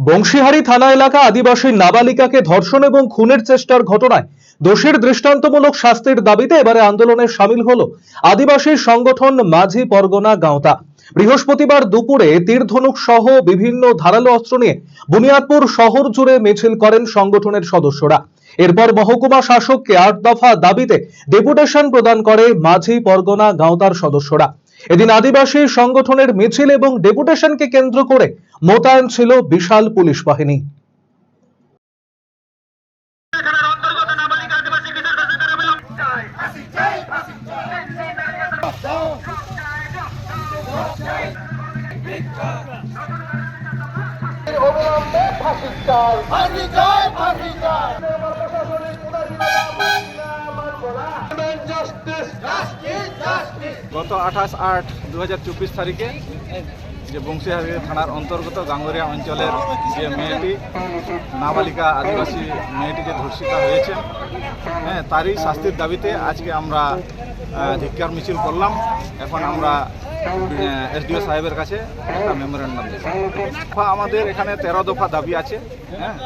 বংশীহারি থানা এলাকা আদিবাসী নাবালিকাকে ধর্ষণ এবং খুনের চেষ্টার ঘটনায় দোষীর দৃষ্টান্তমূলক শাস্তির দাবিতে এবারে আন্দোলনে সামিল হলো আদিবাসী সংগঠন মাঝি পরগনা গাঁওতা। বৃহস্পতিবার দুপুরে তীরধনুক সহ বিভিন্ন ধারালো অস্ত্র নিয়ে বুনিয়াদপুর শহর জুড়ে মিছিল করেন সংগঠনের সদস্যরা। এরপর মহকুমা শাসককে ৮ দফা দাবিতে ডেপুটেশন প্রদান করে মাঝি পরগনা গাঁওতার সদস্যরা। এদিন আদিবাসী সংগঠনের মিছিল এবং ডেপুটেশনকে কেন্দ্র করে মোতায়েন ছিল বিশাল পুলিশ বাহিনী। গত 28/8/2024 তারিখে যে বংশীহারি থানার অন্তর্গত গাঙ্গুরিয়া অঞ্চলের যে মেয়েটি নাবালিকা আদিবাসী মেয়েটি যে ধর্ষিতা হয়েছে, তারই শাস্তির দাবিতে আজকে আমরা ধিক্কার মিছিল করলাম। এখন আমরা এসডিও সাহেবের কাছে একটা মেমোরেন্ডাম দিচ্ছি। আমাদের এখানে 13 দফা দাবি আছে।